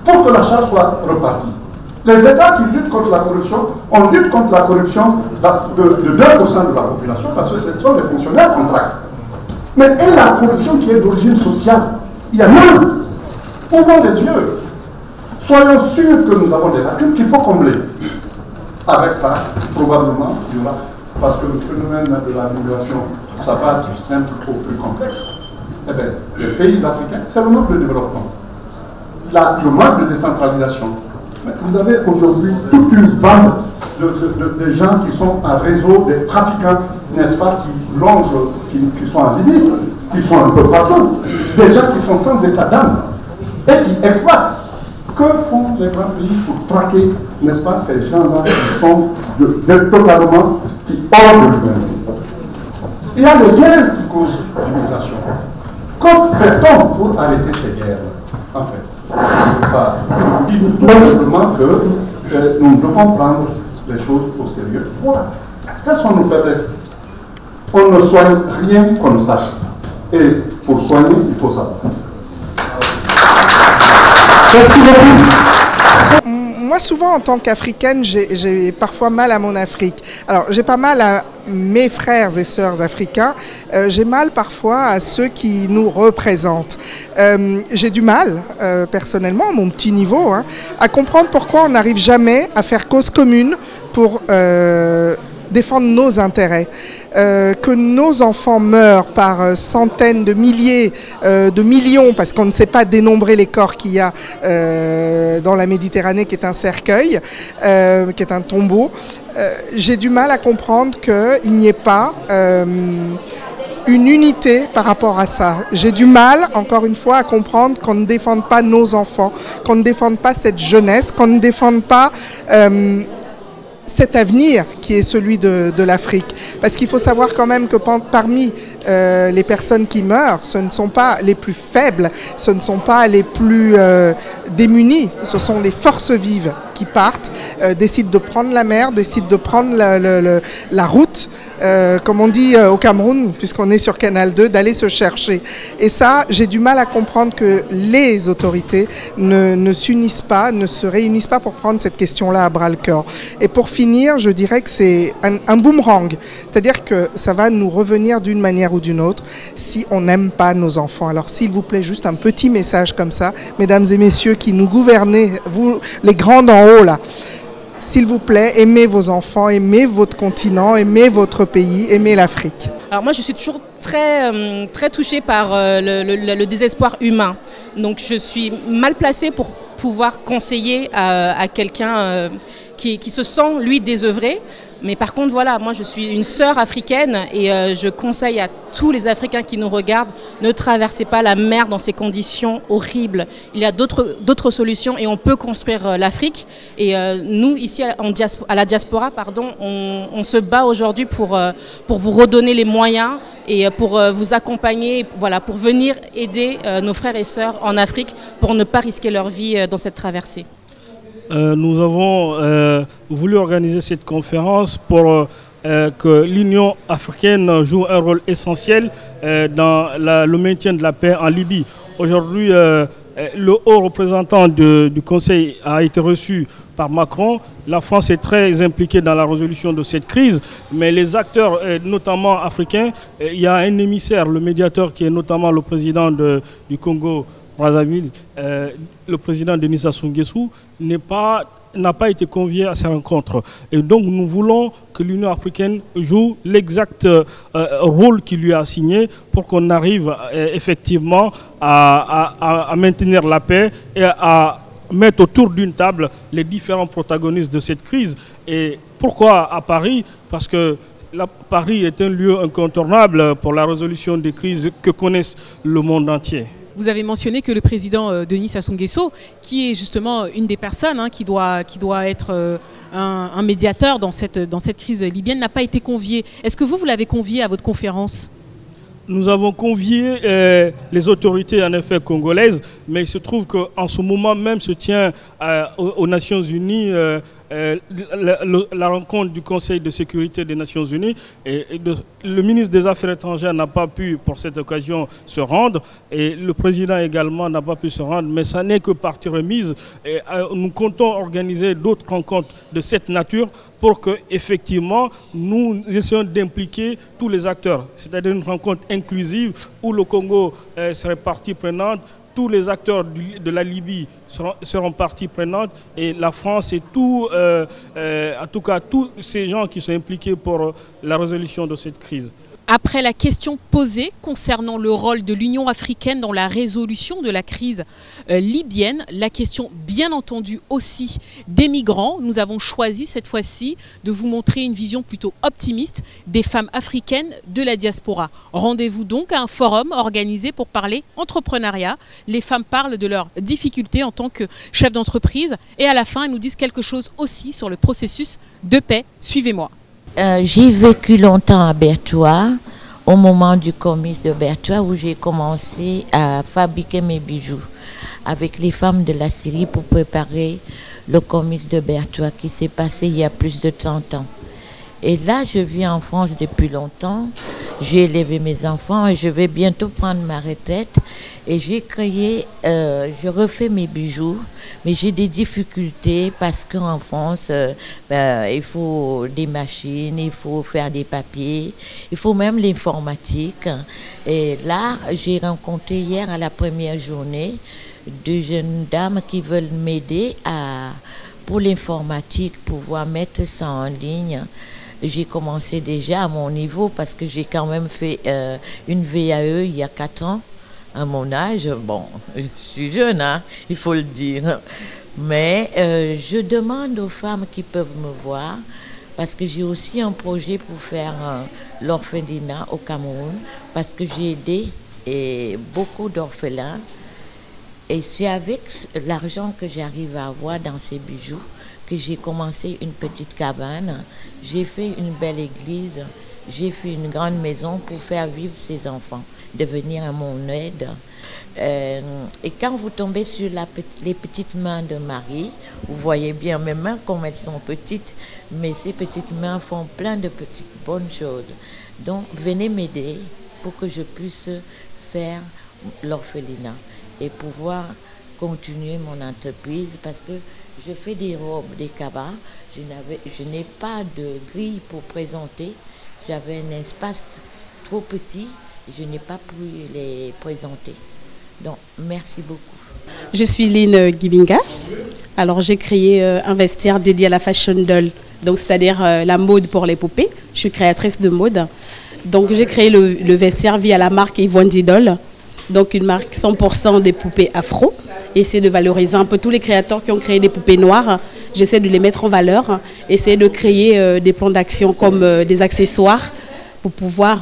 pour que la charge soit repartie. Les États qui luttent contre la corruption, on lutte contre la corruption de 2% de la population parce que ce sont les fonctionnaires contracts. Mais et la corruption qui est d'origine sociale? Il y a moins. Ouvrons les yeux. Soyons sûrs que nous avons des lacunes qu'il faut combler. Avec ça, probablement, il y aura, parce que le phénomène de la migration, ça va du simple au plus complexe. Eh bien, les pays africains, c'est le manque de développement. Le manque de décentralisation. Mais vous avez aujourd'hui toute une bande de gens qui sont un réseau, des trafiquants, n'est-ce pas, qui longent, qui sont en Libye, qui sont un peu partout, des gens qui sont sans état d'âme et qui exploitent. Que font les grands pays pour traquer, n'est-ce pas, ces gens-là qui sont totalement, qui hors de l'humanité? Il y a les guerres qui causent l'immigration. Que fait-on pour arrêter ces guerres? En fait, je vous dis tout simplement que nous devons prendre les choses au sérieux. Voilà. Quelles sont nos faiblesses? On ne soigne rien qu'on ne sache. Et pour soigner, il faut savoir. Merci beaucoup. Moi, souvent, en tant qu'Africaine, j'ai parfois mal à mon Afrique. Alors, j'ai pas mal à mes frères et sœurs africains. J'ai mal parfois à ceux qui nous représentent. J'ai du mal, personnellement, à mon petit niveau, à comprendre pourquoi on n'arrive jamais à faire cause commune pour défendre nos intérêts. Que nos enfants meurent par centaines de milliers, de millions, parce qu'on ne sait pas dénombrer les corps qu'il y a dans la Méditerranée, qui est un cercueil, qui est un tombeau. J'ai du mal à comprendre qu'il n'y ait pas une unité par rapport à ça. J'ai du mal, encore une fois, à comprendre qu'on ne défende pas nos enfants, qu'on ne défende pas cette jeunesse, qu'on ne défende pas cet avenir qui est celui de l'Afrique. Parce qu'il faut savoir quand même que parmi les personnes qui meurent, ce ne sont pas les plus faibles, ce ne sont pas les plus démunis, ce sont les forces vives qui partent, décident de prendre la mer, décident de prendre la route, comme on dit au Cameroun, puisqu'on est sur Canal 2, d'aller se chercher. Et ça, j'ai du mal à comprendre que les autorités ne s'unissent pas, ne se réunissent pas pour prendre cette question-là à bras-le-corps. Et pour finir, je dirais que c'est un boomerang, c'est-à-dire que ça va nous revenir d'une manière ou d'une autre si on n'aime pas nos enfants. Alors s'il vous plaît, juste un petit message comme ça, mesdames et messieurs qui nous gouvernez, vous les grands d'en haut là, s'il vous plaît, aimez vos enfants, aimez votre continent, aimez votre pays, aimez l'Afrique. Alors moi je suis toujours très touchée par le désespoir humain. Donc je suis mal placée pour pouvoir conseiller à quelqu'un qui se sent, lui, désœuvré. Mais par contre, voilà, moi je suis une sœur africaine et je conseille à tous les Africains qui nous regardent, ne traversez pas la mer dans ces conditions horribles. Il y a d'autres solutions et on peut construire l'Afrique. Et nous, ici à la diaspora, on se bat aujourd'hui pour vous redonner les moyens et pour vous accompagner, voilà, pour venir aider nos frères et sœurs en Afrique pour ne pas risquer leur vie dans cette traversée. nous avons voulu organiser cette conférence pour que l'Union africaine joue un rôle essentiel dans le maintien de la paix en Libye. Aujourd'hui, le haut représentant du Conseil a été reçu par Macron. La France est très impliquée dans la résolution de cette crise, mais les acteurs, notamment africains, il y a un émissaire, le médiateur qui est notamment le président du Congo, Brazzaville, le président Denis Sassou Nguesso, n'a pas été convié à ces rencontres. Et donc nous voulons que l'Union africaine joue l'exact rôle qui lui a assigné pour qu'on arrive effectivement à maintenir la paix et à mettre autour d'une table les différents protagonistes de cette crise. Et pourquoi à Paris? Parce que Paris est un lieu incontournable pour la résolution des crises que connaissent le monde entier. Vous avez mentionné que le président Denis Sassou Nguesso, qui est justement une des personnes qui doit être un médiateur dans cette crise libyenne, n'a pas été convié. Est-ce que vous l'avez convié à votre conférence? Nous avons convié les autorités en effet congolaises, mais il se trouve qu'en ce moment même se tient aux Nations Unies la rencontre du Conseil de sécurité des Nations Unies et le ministre des Affaires étrangères n'a pas pu pour cette occasion se rendre et le président également n'a pas pu se rendre, mais ça n'est que partie remise et nous comptons organiser d'autres rencontres de cette nature pour que effectivement nous essayons d'impliquer tous les acteurs, c'est-à-dire une rencontre inclusive où le Congo serait partie prenante. Tous les acteurs de la Libye seront partie prenante et la France et en tout cas tous ces gens qui sont impliqués pour la résolution de cette crise. Après la question posée concernant le rôle de l'Union africaine dans la résolution de la crise libyenne, la question bien entendu aussi des migrants, nous avons choisi cette fois-ci de vous montrer une vision plutôt optimiste des femmes africaines de la diaspora. Rendez-vous donc à un forum organisé pour parler entrepreneuriat. Les femmes parlent de leurs difficultés en tant que chefs d'entreprise et à la fin elles nous disent quelque chose aussi sur le processus de paix. Suivez-moi. J'ai vécu longtemps à Bertoua, au moment du comice de Bertoua, où j'ai commencé à fabriquer mes bijoux avec les femmes de la Syrie pour préparer le comice de Bertoua qui s'est passé il y a plus de 30 ans. Et là, je vis en France depuis longtemps. J'ai élevé mes enfants et je vais bientôt prendre ma retraite. Et j'ai créé, je refais mes bijoux, mais j'ai des difficultés parce qu'en France, il faut des machines, il faut faire des papiers, il faut même l'informatique. Et là, j'ai rencontré hier à la première journée 2 jeunes dames qui veulent m'aider pour l'informatique, pouvoir mettre ça en ligne. J'ai commencé déjà à mon niveau parce que j'ai quand même fait une VAE il y a 4 ans. À mon âge, bon, je suis jeune, hein, il faut le dire. Mais je demande aux femmes qui peuvent me voir, parce que j'ai aussi un projet pour faire l'orphelinat au Cameroun, parce que j'ai aidé beaucoup d'orphelins. Et c'est avec l'argent que j'arrive à avoir dans ces bijoux que j'ai commencé une petite cabane. J'ai fait une belle église, j'ai fait une grande maison pour faire vivre ces enfants, de venir à mon aide. Et quand vous tombez sur les petites mains de Marie, vous voyez bien mes mains comme elles sont petites, mais ces petites mains font plein de petites bonnes choses. Donc venez m'aider pour que je puisse faire l'orphelinat et pouvoir continuer mon entreprise parce que je fais des robes, des cabas. Je n'ai pas de grille pour présenter. J'avais un espace trop petit. Je n'ai pas pu les présenter. Donc, merci beaucoup. Je suis Lynn Gibinga. Alors, j'ai créé un vestiaire dédié à la fashion doll, donc c'est-à-dire la mode pour les poupées. Je suis créatrice de mode. Donc, j'ai créé le vestiaire via la marque Yvonne Doll, donc une marque 100% des poupées afro. Essayer de valoriser un peu tous les créateurs qui ont créé des poupées noires. J'essaie de les mettre en valeur, essayer de créer des plans d'action comme des accessoires pour pouvoir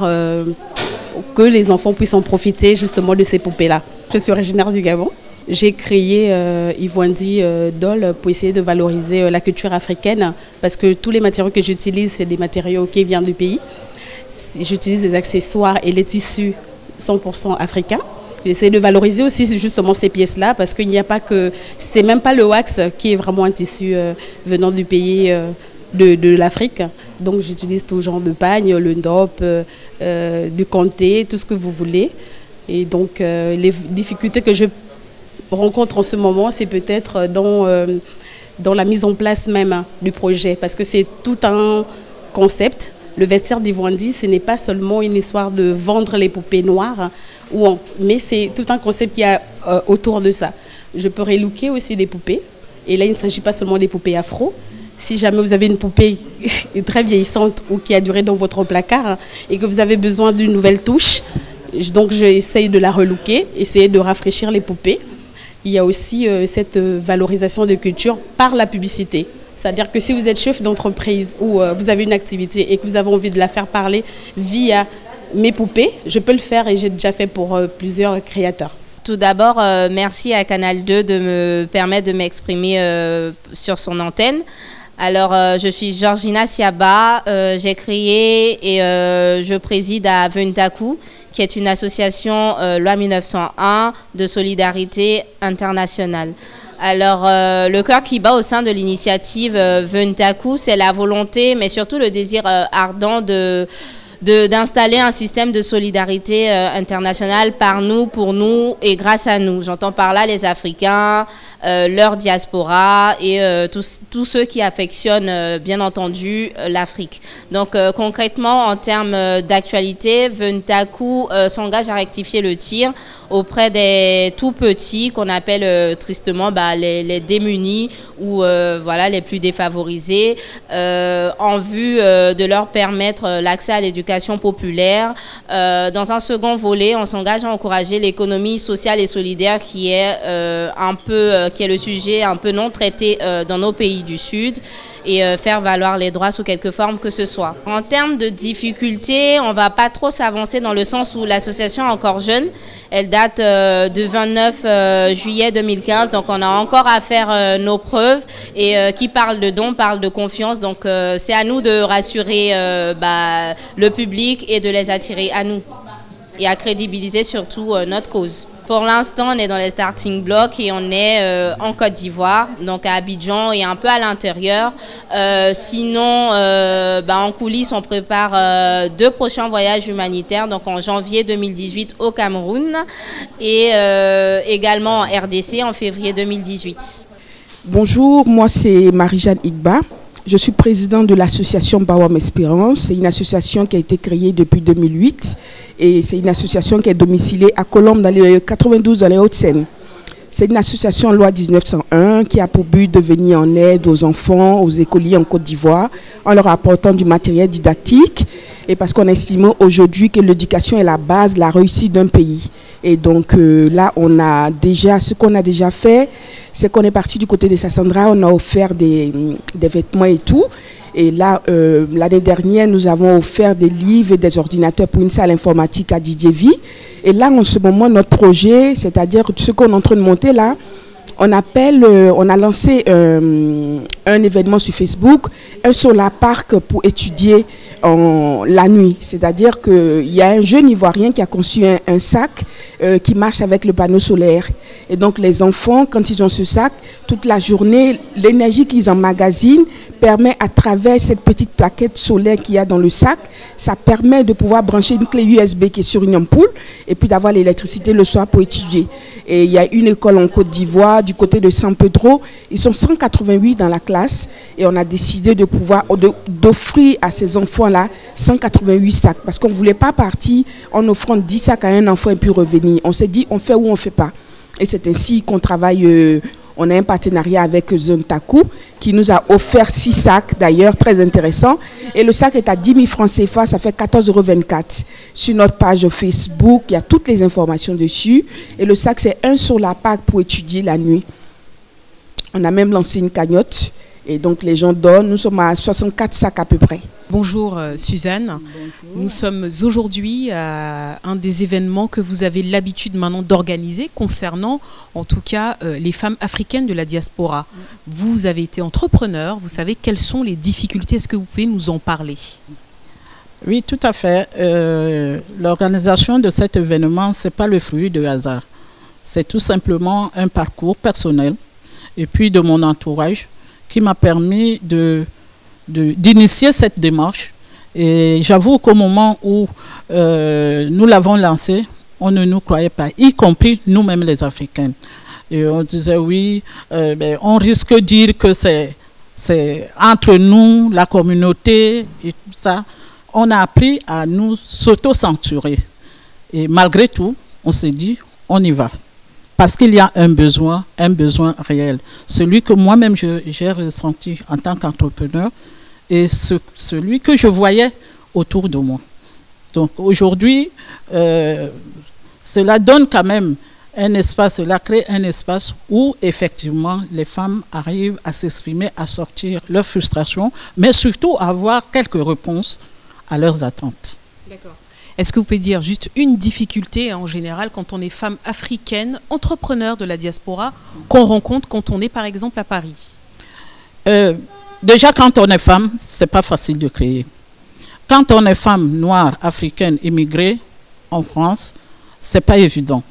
que les enfants puissent en profiter justement de ces poupées-là. Je suis originaire du Gabon. J'ai créé Yvoindi Doll pour essayer de valoriser la culture africaine parce que tous les matériaux que j'utilise, c'est des matériaux qui viennent du pays. J'utilise des accessoires et les tissus 100% africains. J'essaie de valoriser aussi justement ces pièces-là parce qu'il n'y a pas que... C'est même pas le wax qui est vraiment un tissu venant du pays de l'Afrique. Donc j'utilise tout genre de pagne, le ndop, du kanté, tout ce que vous voulez. Et donc les difficultés que je rencontre en ce moment, c'est peut-être dans la mise en place même du projet, parce que c'est tout un concept. Le vestiaire d'Ivwandi, ce n'est pas seulement une histoire de vendre les poupées noires, mais c'est tout un concept qui a autour de ça. Je peux relooker aussi des poupées, et là il ne s'agit pas seulement des poupées afro. Si jamais vous avez une poupée très vieillissante ou qui a duré dans votre placard et que vous avez besoin d'une nouvelle touche, donc j'essaye de la relooker, essayer de rafraîchir les poupées. Il y a aussi cette valorisation de culture par la publicité. C'est-à-dire que si vous êtes chef d'entreprise ou vous avez une activité et que vous avez envie de la faire parler via mes poupées, je peux le faire et j'ai déjà fait pour plusieurs créateurs. Tout d'abord, merci à Canal 2 de me permettre de m'exprimer sur son antenne. Alors, je suis Georgina Siaba, j'ai créé et je préside à Vuntaku, qui est une association loi 1901 de solidarité internationale. Alors, le cœur qui bat au sein de l'initiative Vuntaku, c'est la volonté, mais surtout le désir ardent d'installer un système de solidarité internationale par nous, pour nous et grâce à nous. J'entends par là les Africains, leur diaspora et tous ceux qui affectionnent bien entendu l'Afrique. Donc concrètement, en termes d'actualité, Vuntaku s'engage à rectifier le tir auprès des tout petits qu'on appelle tristement les démunis ou voilà, les plus défavorisés en vue de leur permettre l'accès à l'éducation populaire. Dans un second volet, on s'engage à encourager l'économie sociale et solidaire qui est qui est le sujet un peu non traité dans nos pays du Sud et faire valoir les droits sous quelque forme que ce soit. En termes de difficultés, on ne va pas trop s'avancer dans le sens où l'association est encore jeune. Elle date de 29 juillet 2015, donc on a encore à faire nos preuves et qui parle de dons parle de confiance, donc c'est à nous de rassurer le public et de les attirer à nous et à crédibiliser surtout notre cause. Pour l'instant, on est dans les starting blocks et on est en Côte d'Ivoire, donc à Abidjan et un peu à l'intérieur. Sinon, en coulisses, on prépare 2 prochains voyages humanitaires, donc en janvier 2018 au Cameroun et également en RDC en février 2018. Bonjour, moi c'est Marie-Jeanne Igba. Je suis présidente de l'association Bawam Espérance. C'est une association qui a été créée depuis 2008 et c'est une association qui est domiciliée à Colombes dans les 92 dans les Hauts-de-Seine. C'est une association loi 1901 qui a pour but de venir en aide aux enfants, aux écoliers en Côte d'Ivoire en leur apportant du matériel didactique et parce qu'on estime aujourd'hui que l'éducation est la base de la réussite d'un pays. Et donc là, ce qu'on a déjà fait, c'est qu'on est parti du côté de Sassandra, on a offert des vêtements et tout. Et là, l'année dernière, nous avons offert des livres et des ordinateurs pour une salle informatique à Didier-Vie. Et là, en ce moment, notre projet, c'est-à-dire ce qu'on est en train de monter là, on a lancé un événement sur Facebook, un solar park pour étudier la nuit. C'est-à-dire qu'il y a un jeune Ivoirien qui a conçu un sac qui marche avec le panneau solaire. Et donc les enfants, quand ils ont ce sac, toute la journée, l'énergie qu'ils emmagasinent permet à travers cette petite plaquette solaire qu'il y a dans le sac, ça permet de pouvoir brancher une clé USB qui est sur une ampoule et puis d'avoir l'électricité le soir pour étudier. Et il y a une école en Côte d'Ivoire, du côté de San Pedro, ils sont 188 dans la classe et on a décidé d'offrir à ces enfants-là 188 sacs parce qu'on ne voulait pas partir en offrant 10 sacs à un enfant et puis revenir. On s'est dit on fait ou on ne fait pas. Et c'est ainsi qu'on travaille. On a un partenariat avec Vuntaku qui nous a offert 6 sacs d'ailleurs, très intéressant. Et le sac est à 10 000 francs CFA, ça fait 14,24 €. Sur notre page Facebook, il y a toutes les informations dessus. Et le sac, c'est un sur la PAC pour étudier la nuit. On a même lancé une cagnotte. Et donc les gens donnent, nous sommes à 64 sacs à peu près. Bonjour Suzanne. Bonjour. Nous sommes aujourd'hui à un des événements que vous avez l'habitude maintenant d'organiser concernant en tout cas les femmes africaines de la diaspora. Vous avez été entrepreneur, vous savez quelles sont les difficultés, est-ce que vous pouvez nous en parler? Oui, tout à fait. L'organisation de cet événement, ce n'est pas le fruit de hasard. C'est tout simplement un parcours personnel et puis de mon entourage qui m'a permis d'initier cette démarche. Et j'avoue qu'au moment où nous l'avons lancé, on ne nous croyait pas, y compris nous-mêmes les Africains. Et on disait oui, on risque de dire que c'est entre nous, la communauté et tout ça. On a appris à nous s'auto-censurer. Et malgré tout, on s'est dit, on y va. Parce qu'il y a un besoin réel. Celui que moi-même j'ai ressenti en tant qu'entrepreneur et celui que je voyais autour de moi. Donc aujourd'hui, cela donne quand même un espace, cela crée un espace où effectivement les femmes arrivent à s'exprimer, à sortir leurs frustrations, mais surtout à avoir quelques réponses à leurs attentes. D'accord. Est-ce que vous pouvez dire juste une difficulté en général quand on est femme africaine, entrepreneur de la diaspora, qu'on rencontre quand on est par exemple à Paris? Déjà quand on est femme, c'est pas facile de créer. Quand on est femme noire, africaine, immigrée en France, c'est pas évident.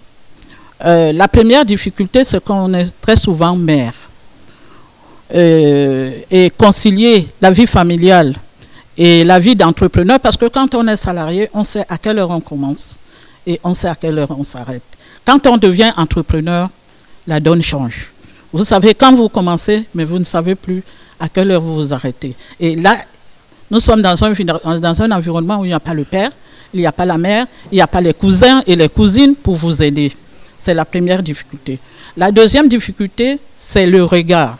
La première difficulté, c'est qu'on est très souvent mère. Et concilier la vie familiale et la vie d'entrepreneur, parce que quand on est salarié, on sait à quelle heure on commence et on sait à quelle heure on s'arrête. Quand on devient entrepreneur, la donne change. Vous savez quand vous commencez, mais vous ne savez plus à quelle heure vous vous arrêtez. Et là, nous sommes dans un environnement où il n'y a pas le père, il n'y a pas la mère, il n'y a pas les cousins et les cousines pour vous aider. C'est la première difficulté. La deuxième difficulté, c'est le regard.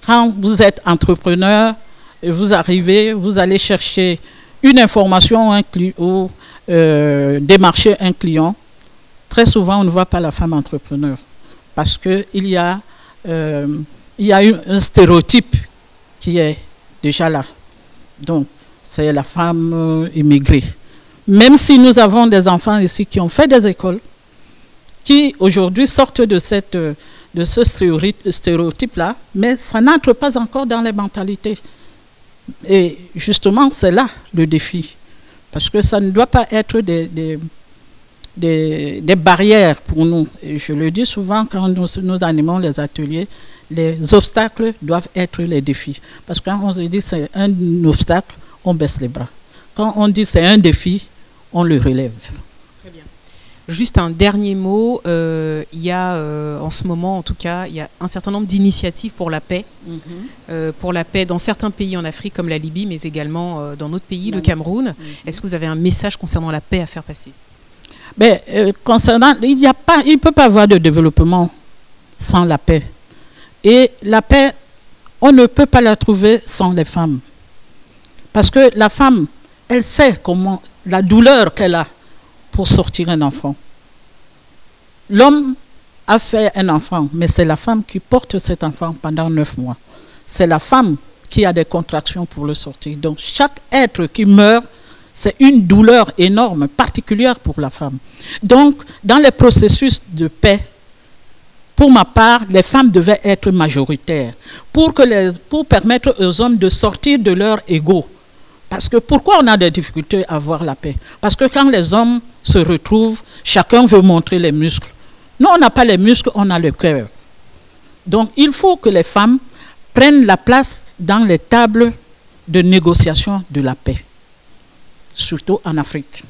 Quand vous êtes entrepreneur, vous arrivez, vous allez chercher une information ou démarcher un client. Très souvent, on ne voit pas la femme entrepreneur parce qu'il y a un stéréotype qui est déjà là. Donc, c'est la femme immigrée. Même si nous avons des enfants ici qui ont fait des écoles, qui aujourd'hui sortent de ce stéréotype-là, mais ça n'entre pas encore dans les mentalités. Et justement, c'est là le défi. Parce que ça ne doit pas être des barrières pour nous. Et je le dis souvent quand nous animons les ateliers, les obstacles doivent être les défis. Parce que quand on se dit c'est un obstacle, on baisse les bras. Quand on dit c'est un défi, on le relève. Très bien. Juste un dernier mot, il y a en ce moment en tout cas, il y a un certain nombre d'initiatives pour la paix. Pour la paix dans certains pays en Afrique comme la Libye, mais également dans notre pays, le Cameroun. Est-ce que vous avez un message concernant la paix à faire passer? Concernant, il ne peut pas avoir de développement sans la paix. Et la paix, on ne peut pas la trouver sans les femmes. Parce que la femme, elle sait comment, la douleur qu'elle a pour sortir un enfant. L'homme a fait un enfant, mais c'est la femme qui porte cet enfant pendant 9 mois. C'est la femme qui a des contractions pour le sortir. Donc chaque être qui meurt, c'est une douleur énorme, particulière pour la femme. Donc, dans les processus de paix, pour ma part, les femmes devaient être majoritaires pour permettre aux hommes de sortir de leur ego. Parce que pourquoi on a des difficultés à avoir la paix? Parce que quand les hommes se retrouvent, chacun veut montrer les muscles. Nous, on n'a pas les muscles, on a le cœur. Donc, il faut que les femmes prennent la place dans les tables de négociation de la paix, surtout en Afrique.